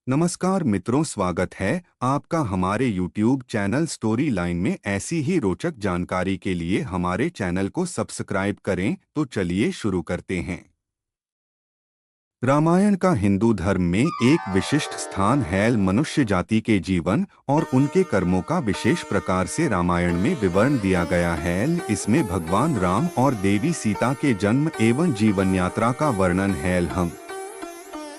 नमस्कार मित्रों, स्वागत है आपका हमारे YouTube चैनल स्टोरी लाइन में। ऐसी ही रोचक जानकारी के लिए हमारे चैनल को सब्सक्राइब करें। तो चलिए शुरू करते हैं। रामायण का हिंदू धर्म में एक विशिष्ट स्थान है। मनुष्य जाति के जीवन और उनके कर्मों का विशेष प्रकार से रामायण में विवरण दिया गया है। इसमें भगवान राम और देवी सीता के जन्म एवं जीवन यात्रा का वर्णन है। हम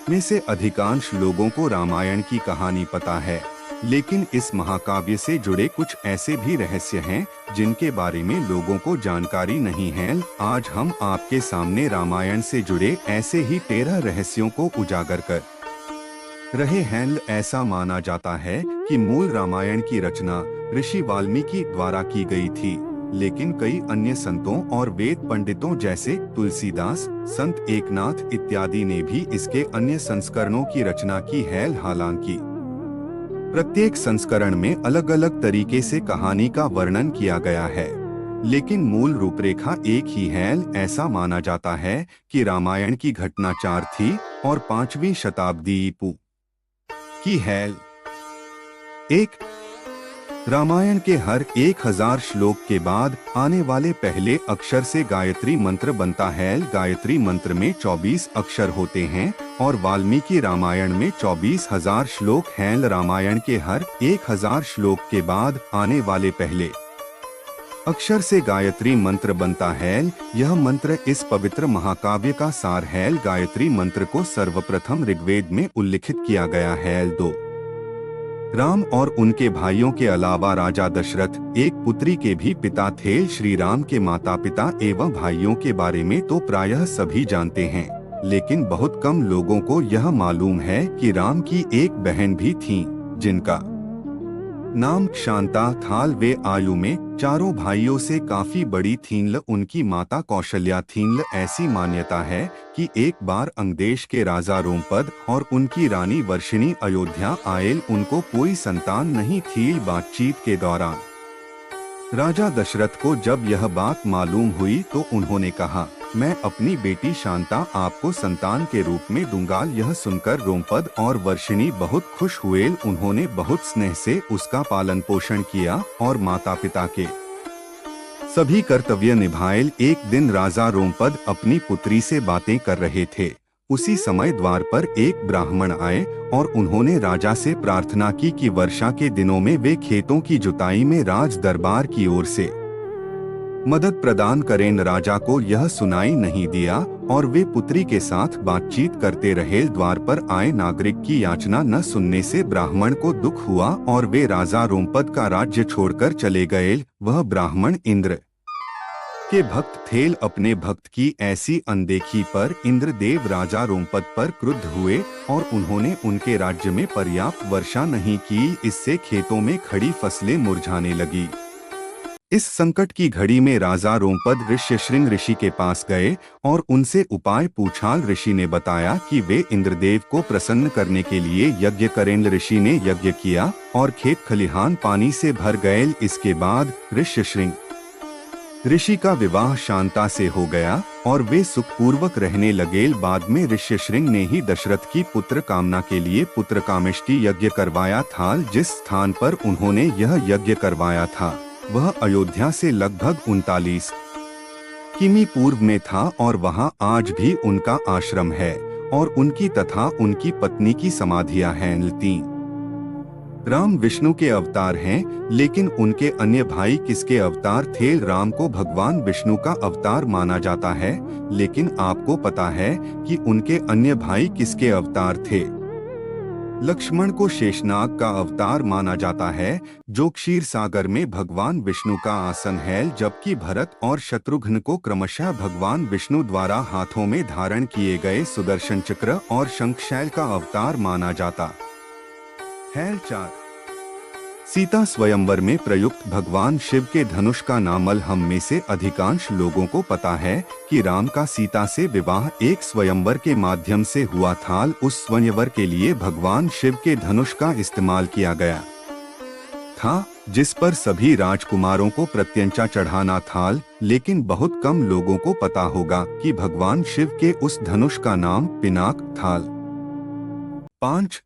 में से अधिकांश लोगों को रामायण की कहानी पता है, लेकिन इस महाकाव्य से जुड़े कुछ ऐसे भी रहस्य हैं जिनके बारे में लोगों को जानकारी नहीं है। आज हम आपके सामने रामायण से जुड़े ऐसे ही 13 रहस्यों को उजागर कर रहे हैं। ऐसा माना जाता है कि मूल रामायण की रचना ऋषि वाल्मीकि द्वारा की गई थी, लेकिन कई अन्य संतों और वेद पंडितों जैसे तुलसीदास, संत एकनाथ इत्यादि ने भी इसके अन्य संस्करणों की रचना की है। हालांकि प्रत्येक संस्करण में अलग अलग तरीके से कहानी का वर्णन किया गया है, लेकिन मूल रूपरेखा एक ही है। ऐसा माना जाता है कि रामायण की घटना 4 थी और 5वीं शताब्दी ईपू की है। एक रामायण के हर 1000 श्लोक के बाद आने वाले पहले अक्षर से गायत्री मंत्र बनता है। गायत्री मंत्र में 24 अक्षर होते हैं और वाल्मीकि रामायण में 24,000 श्लोक हैं। रामायण के हर 1000 श्लोक के बाद आने वाले पहले अक्षर से गायत्री मंत्र बनता है। यह मंत्र इस पवित्र महाकाव्य का सार है। गायत्री मंत्र को सर्वप्रथम ऋग्वेद में उल्लिखित किया गया है। 2 राम और उनके भाइयों के अलावा राजा दशरथ एक पुत्री के भी पिता थे। श्री राम के माता पिता एवं भाइयों के बारे में तो प्रायः सभी जानते हैं, लेकिन बहुत कम लोगों को यह मालूम है कि राम की एक बहन भी थी जिनका नाम शांता था। वे आयु में चारों भाइयों से काफी बड़ी थीं। उनकी माता कौशल्या थीं। ऐसी मान्यता है कि एक बार अंगदेश के राजा रोमपद और उनकी रानी वर्षिणी अयोध्या आए। उनको कोई संतान नहीं थी। बातचीत के दौरान राजा दशरथ को जब यह बात मालूम हुई तो उन्होंने कहा, मैं अपनी बेटी शांता आपको संतान के रूप में दूंगा। यह सुनकर रोमपद और वर्षिणी बहुत खुश हुए। उन्होंने बहुत स्नेह से उसका पालन पोषण किया और माता पिता के सभी कर्तव्य निभाए। एक दिन राजा रोमपद अपनी पुत्री से बातें कर रहे थे। उसी समय द्वार पर एक ब्राह्मण आए और उन्होंने राजा से प्रार्थना की कि वर्षा के दिनों में वे खेतों की जुताई में राज दरबार की ओर से मदद प्रदान करें। राजा को यह सुनाई नहीं दिया और वे पुत्री के साथ बातचीत करते रहे। द्वार पर आए नागरिक की याचना न सुनने से ब्राह्मण को दुख हुआ और वे राजा रोमपद का राज्य छोड़कर चले गए। वह ब्राह्मण इंद्र के भक्त थे। अपने भक्त की ऐसी अनदेखी पर इंद्रदेव राजा रोमपद पर क्रुद्ध हुए और उन्होंने उनके राज्य में पर्याप्त वर्षा नहीं की। इससे खेतों में खड़ी फसलें मुरझाने लगी। इस संकट की घड़ी में राजा रोमपद ऋष्यशृंग ऋषि के पास गए और उनसे उपाय पूछा। ऋषि ने बताया कि वे इंद्रदेव को प्रसन्न करने के लिए यज्ञ करें। ऋषि ने यज्ञ किया और खेत खलिहान पानी से भर गए। इसके बाद ऋष्यशृंग ऋषि का विवाह शांता से हो गया और वे सुखपूर्वक रहने लगे। बाद में ऋष्यशृंग ने ही दशरथ की पुत्र कामना के लिए पुत्र कामेष्टि यज्ञ करवाया था। जिस स्थान पर उन्होंने यह यज्ञ करवाया था वह अयोध्या से लगभग 39 किमी पूर्व में था और वहां आज भी उनका आश्रम है और उनकी तथा उनकी पत्नी की समाधियां हैं। 3 राम विष्णु के अवतार हैं, लेकिन उनके अन्य भाई किसके अवतार थे? राम को भगवान विष्णु का अवतार माना जाता है, लेकिन आपको पता है कि उनके अन्य भाई किसके अवतार थे? लक्ष्मण को शेषनाग का अवतार माना जाता है, जो क्षीर सागर में भगवान विष्णु का आसन है, जबकि भरत और शत्रुघ्न को क्रमशः भगवान विष्णु द्वारा हाथों में धारण किए गए सुदर्शन चक्र और शंखशैल का अवतार माना जाता है। 4 सीता स्वयंवर में प्रयुक्त भगवान शिव के धनुष का नामल। हम में से अधिकांश लोगों को पता है कि राम का सीता से विवाह एक स्वयंवर के माध्यम से हुआ था। उस स्वयंवर के लिए भगवान शिव के धनुष का इस्तेमाल किया गया था, जिस पर सभी राजकुमारों को प्रत्यंचा चढ़ाना था। लेकिन बहुत कम लोगों को पता होगा कि भगवान शिव के उस धनुष का नाम पिनाक था। 5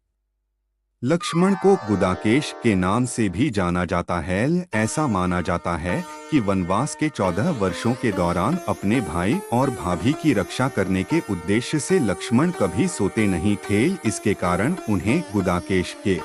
लक्ष्मण को गुदाकेश के नाम से भी जाना जाता है। ऐसा माना जाता है कि वनवास के 14 वर्षों के दौरान अपने भाई और भाभी की रक्षा करने के उद्देश्य से लक्ष्मण कभी सोते नहीं थे। इसके कारण उन्हें गुदाकेश के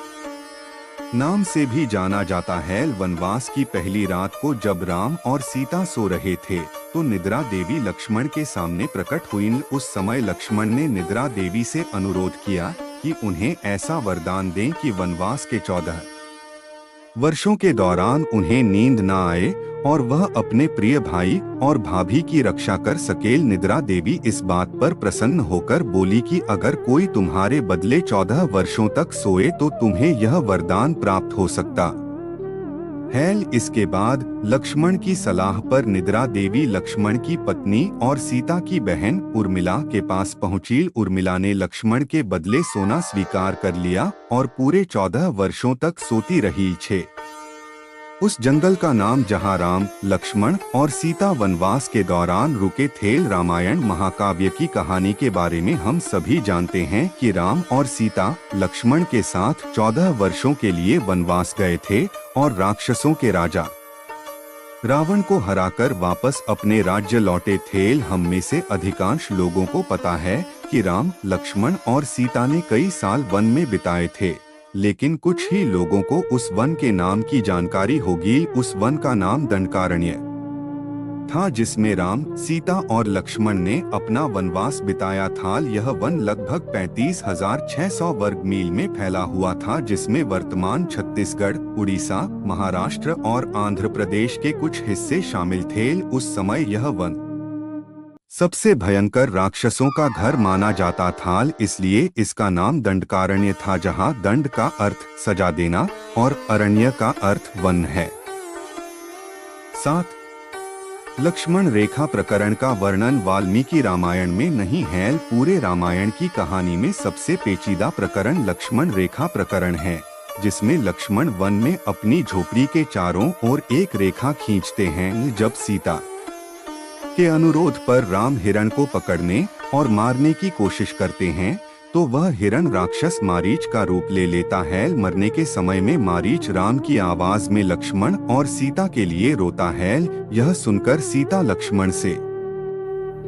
नाम से भी जाना जाता है। वनवास की पहली रात को जब राम और सीता सो रहे थे तो निद्रा देवी लक्ष्मण के सामने प्रकट हुई। उस समय लक्ष्मण ने निद्रा देवी से अनुरोध किया कि उन्हें ऐसा वरदान दें कि वनवास के 14 वर्षों के दौरान उन्हें नींद न आए और वह अपने प्रिय भाई और भाभी की रक्षा कर सके। निद्रा देवी इस बात पर प्रसन्न होकर बोली कि अगर कोई तुम्हारे बदले 14 वर्षों तक सोए तो तुम्हें यह वरदान प्राप्त हो सकता है। इसके बाद लक्ष्मण की सलाह पर निद्रा देवी लक्ष्मण की पत्नी और सीता की बहन उर्मिला के पास पहुंची। उर्मिला ने लक्ष्मण के बदले सोना स्वीकार कर लिया और पूरे 14 वर्षों तक सोती रही छे। उस जंगल का नाम जहां राम, लक्ष्मण और सीता वनवास के दौरान रुके थे। रामायण महाकाव्य की कहानी के बारे में हम सभी जानते हैं कि राम और सीता लक्ष्मण के साथ 14 वर्षों के लिए वनवास गए थे और राक्षसों के राजा रावण को हराकर वापस अपने राज्य लौटे थे। हम में से अधिकांश लोगों को पता है कि राम, लक्ष्मण और सीता ने कई साल वन में बिताए थे, लेकिन कुछ ही लोगों को उस वन के नाम की जानकारी होगी। उस वन का नाम दंडकारण्य था जिसमें राम, सीता और लक्ष्मण ने अपना वनवास बिताया था। यह वन लगभग 35,600 वर्ग मील में फैला हुआ था, जिसमें वर्तमान छत्तीसगढ़, उड़ीसा, महाराष्ट्र और आंध्र प्रदेश के कुछ हिस्से शामिल थे। उस समय यह वन सबसे भयंकर राक्षसों का घर माना जाता था, इसलिए इसका नाम दंडकारण्य था, जहां दंड का अर्थ सजा देना और अरण्य का अर्थ वन है। 7. लक्ष्मण रेखा प्रकरण का वर्णन वाल्मीकि रामायण में नहीं है। पूरे रामायण की कहानी में सबसे पेचीदा प्रकरण लक्ष्मण रेखा प्रकरण है, जिसमें लक्ष्मण वन में अपनी झोपड़ी के चारों ओर एक रेखा खींचते हैं। जब सीता के अनुरोध पर राम हिरण को पकड़ने और मारने की कोशिश करते हैं तो वह हिरण राक्षस मारीच का रूप ले लेता है। मरने के समय में मारीच राम की आवाज में लक्ष्मण और सीता के लिए रोता है। यह सुनकर सीता लक्ष्मण से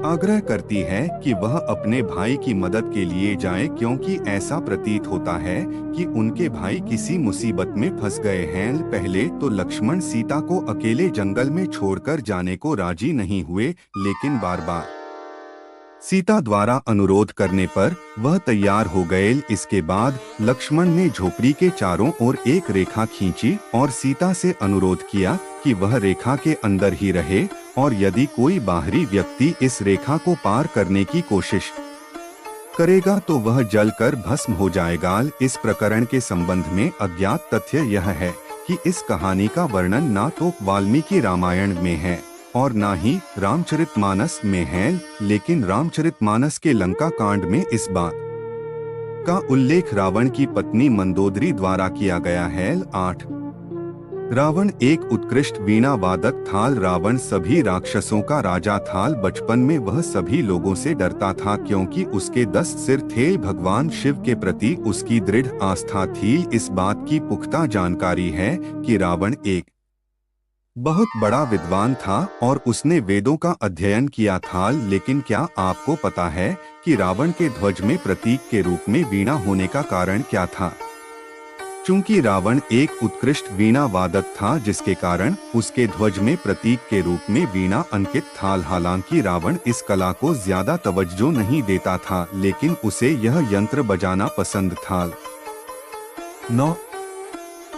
आग्रह करती है कि वह अपने भाई की मदद के लिए जाए, क्योंकि ऐसा प्रतीत होता है कि उनके भाई किसी मुसीबत में फंस गए हैं। पहले तो लक्ष्मण सीता को अकेले जंगल में छोड़कर जाने को राजी नहीं हुए, लेकिन बार बार सीता द्वारा अनुरोध करने पर वह तैयार हो गए। इसके बाद लक्ष्मण ने झोपड़ी के चारों ओर एक रेखा खींची और सीता से अनुरोध किया कि वह रेखा के अंदर ही रहे और यदि कोई बाहरी व्यक्ति इस रेखा को पार करने की कोशिश करेगा तो वह जलकर भस्म हो जाएगा। इस प्रकरण के संबंध में अज्ञात तथ्य यह है कि इस कहानी का वर्णन ना तो वाल्मीकि रामायण में है और ना ही रामचरितमानस में है, लेकिन रामचरितमानस के लंका कांड में इस बात का उल्लेख रावण की पत्नी मंदोदरी द्वारा किया गया है। 8. रावण एक उत्कृष्ट वीणा वादक था। रावण सभी राक्षसों का राजा था। बचपन में वह सभी लोगों से डरता था, क्योंकि उसके 10 सिर थे। भगवान शिव के प्रति उसकी दृढ़ आस्था थी। इस बात की पुख्ता जानकारी है कि रावण एक बहुत बड़ा विद्वान था और उसने वेदों का अध्ययन किया था। लेकिन क्या आपको पता है कि रावण के ध्वज में प्रतीक के रूप में वीणा होने का कारण क्या था? चूंकि रावण एक उत्कृष्ट वीणा वादक था, जिसके कारण उसके ध्वज में प्रतीक के रूप में वीणा अंकित था। हालांकि रावण इस कला को ज्यादा तवज्जो नहीं देता था, लेकिन उसे यह यंत्र बजाना पसंद था। 9.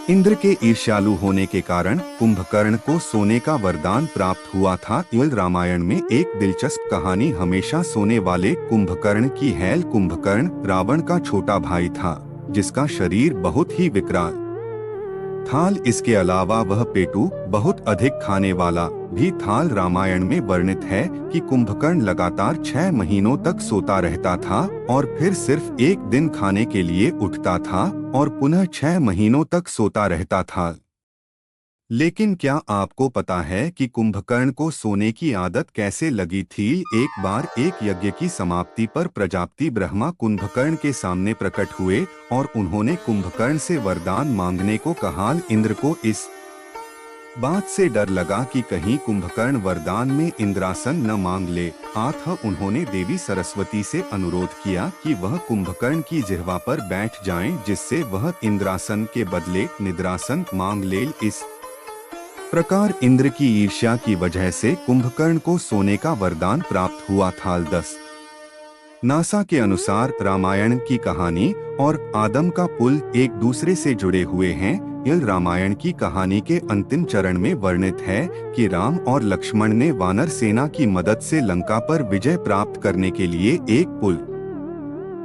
इंद्र के ईर्ष्यालु होने के कारण कुंभकर्ण को सोने का वरदान प्राप्त हुआ था। रामायण में एक दिलचस्प कहानी हमेशा सोने वाले कुंभकर्ण की है। कुंभकर्ण रावण का छोटा भाई था, जिसका शरीर बहुत ही विकराल था। इसके अलावा वह पेटू बहुत अधिक खाने वाला भी था। रामायण में वर्णित है कि कुंभकर्ण लगातार 6 महीनों तक सोता रहता था और फिर सिर्फ एक दिन खाने के लिए उठता था और पुनः 6 महीनों तक सोता रहता था। लेकिन क्या आपको पता है कि कुंभकर्ण को सोने की आदत कैसे लगी थी? एक बार एक यज्ञ की समाप्ति पर प्रजापति ब्रह्मा कुंभकर्ण के सामने प्रकट हुए और उन्होंने कुंभकर्ण से वरदान मांगने को कहा। इंद्र को इस बात से डर लगा कि कहीं कुंभकर्ण वरदान में इंद्रासन न मांग ले। अतः उन्होंने देवी सरस्वती से अनुरोध किया कि वह कुंभकर्ण की जिह्वा पर बैठ जाएं, जिससे वह इंद्रासन के बदले निद्रासन मांग ले। इस प्रकार इंद्र की ईर्ष्या की वजह से कुंभकर्ण को सोने का वरदान प्राप्त हुआ था। 10 नासा के अनुसार रामायण की कहानी और आदम का पुल एक दूसरे से जुड़े हुए हैं। यह रामायण की कहानी के अंतिम चरण में वर्णित है कि राम और लक्ष्मण ने वानर सेना की मदद से लंका पर विजय प्राप्त करने के लिए एक पुल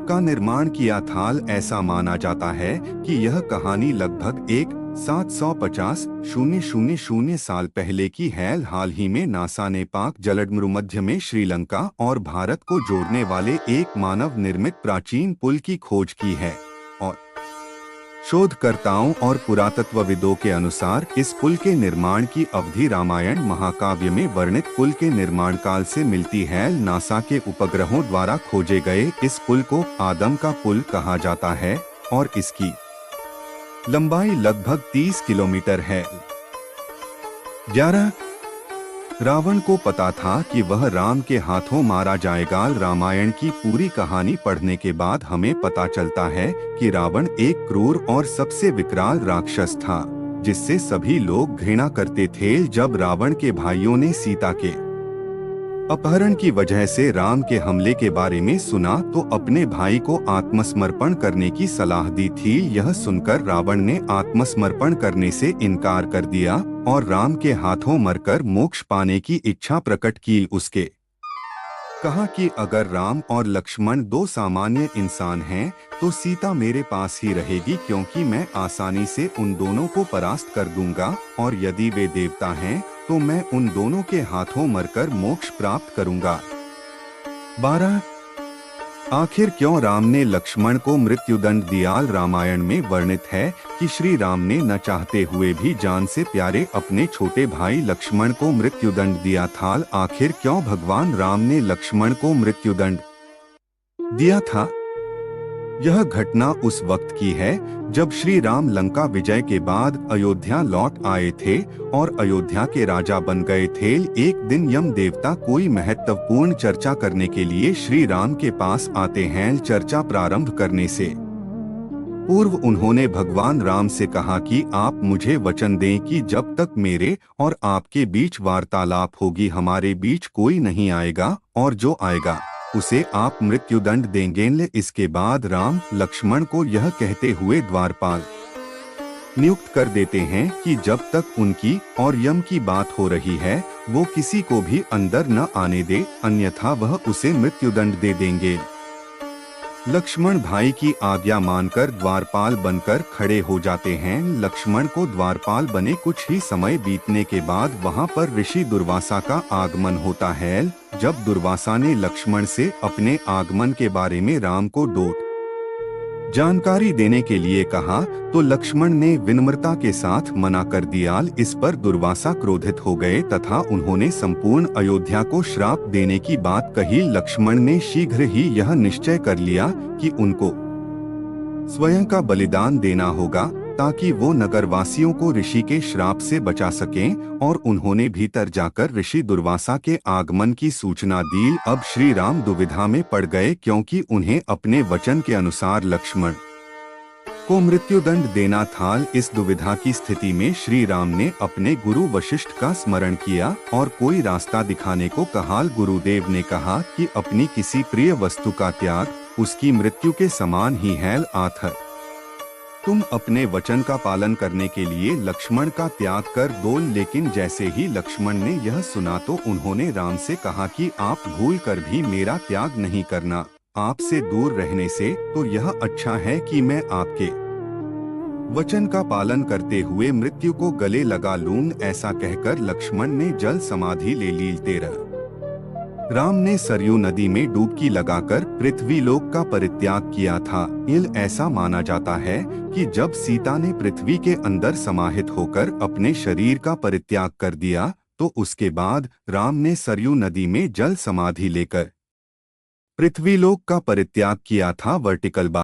का निर्माण किया था। ऐसा माना जाता है कि यह कहानी लगभग 750 साल पहले की है। हाल ही में नासा ने पाक जलमध्यम में श्रीलंका और भारत को जोड़ने वाले एक मानव निर्मित प्राचीन पुल की खोज की है और शोधकर्ताओं और पुरातत्वविदों के अनुसार इस पुल के निर्माण की अवधि रामायण महाकाव्य में वर्णित पुल के निर्माण काल से मिलती है। नासा के उपग्रहों द्वारा खोजे गए इस पुल को आदम का पुल कहा जाता है और इसकी लंबाई लगभग 30 किलोमीटर है। 11 रावण को पता था कि वह राम के हाथों मारा जाएगा। रामायण की पूरी कहानी पढ़ने के बाद हमें पता चलता है कि रावण एक क्रूर और सबसे विकराल राक्षस था, जिससे सभी लोग घृणा करते थे। जब रावण के भाइयों ने सीता के अपहरण की वजह से राम के हमले के बारे में सुना तो अपने भाई को आत्मसमर्पण करने की सलाह दी थी। यह सुनकर रावण ने आत्मसमर्पण करने से इनकार कर दिया और राम के हाथों मरकर मोक्ष पाने की इच्छा प्रकट की। उसके कहा कि अगर राम और लक्ष्मण दो सामान्य इंसान हैं तो सीता मेरे पास ही रहेगी, क्योंकि मैं आसानी से उन दोनों को परास्त कर दूंगा, और यदि वे देवता हैं तो मैं उन दोनों के हाथों मरकर मोक्ष प्राप्त करूंगा। 12 आखिर क्यों राम ने लक्ष्मण को मृत्युदंड दिया? रामायण में वर्णित है कि श्री राम ने न चाहते हुए भी जान से प्यारे अपने छोटे भाई लक्ष्मण को मृत्युदंड दिया था। आखिर क्यों भगवान राम ने लक्ष्मण को मृत्युदंड दिया था? यह घटना उस वक्त की है जब श्री राम लंका विजय के बाद अयोध्या लौट आए थे और अयोध्या के राजा बन गए थे। एक दिन यम देवता कोई महत्वपूर्ण चर्चा करने के लिए श्री राम के पास आते हैं। चर्चा प्रारंभ करने से पूर्व उन्होंने भगवान राम से कहा कि आप मुझे वचन दें कि जब तक मेरे और आपके बीच वार्तालाप होगी हमारे बीच कोई नहीं आएगा, और जो आएगा उसे आप मृत्युदंड देंगे। इसके बाद राम लक्ष्मण को यह कहते हुए द्वारपाल नियुक्त कर देते हैं कि जब तक उनकी और यम की बात हो रही है वो किसी को भी अंदर न आने दे, अन्यथा वह उसे मृत्युदंड दे देंगे। लक्ष्मण भाई की आज्ञा मानकर द्वारपाल बनकर खड़े हो जाते हैं। लक्ष्मण को द्वारपाल बने कुछ ही समय बीतने के बाद वहां पर ऋषि दुर्वासा का आगमन होता है। जब दुर्वासा ने लक्ष्मण से अपने आगमन के बारे में राम को डोट जानकारी देने के लिए कहा तो लक्ष्मण ने विनम्रता के साथ मना कर दिया। इस पर दुर्वासा क्रोधित हो गए तथा उन्होंने संपूर्ण अयोध्या को श्राप देने की बात कही। लक्ष्मण ने शीघ्र ही यह निश्चय कर लिया कि उनको स्वयं का बलिदान देना होगा ताकि वो नगरवासियों को ऋषि के श्राप से बचा सकें, और उन्होंने भीतर जाकर ऋषि दुर्वासा के आगमन की सूचना दी। अब श्री राम दुविधा में पड़ गए, क्योंकि उन्हें अपने वचन के अनुसार लक्ष्मण को मृत्युदंड देना था। इस दुविधा की स्थिति में श्री राम ने अपने गुरु वशिष्ठ का स्मरण किया और कोई रास्ता दिखाने को कहा। गुरुदेव ने कहा कि अपनी किसी प्रिय वस्तु का त्याग उसकी मृत्यु के समान ही है। आथर तुम अपने वचन का पालन करने के लिए लक्ष्मण का त्याग कर दो। लेकिन जैसे ही लक्ष्मण ने यह सुना तो उन्होंने राम से कहा कि आप भूल कर भी मेरा त्याग नहीं करना, आपसे दूर रहने से तो यह अच्छा है कि मैं आपके वचन का पालन करते हुए मृत्यु को गले लगा लूं। ऐसा कहकर लक्ष्मण ने जल समाधि ले ली। 13 राम ने सरयू नदी में डुबकी लगाकर पृथ्वीलोक का परित्याग किया था। ऐसा माना जाता है कि जब सीता ने पृथ्वी के अंदर समाहित होकर अपने शरीर का परित्याग कर दिया, तो उसके बाद राम ने सरयू नदी में जल समाधि लेकर पृथ्वीलोक का परित्याग किया था। वर्टिकल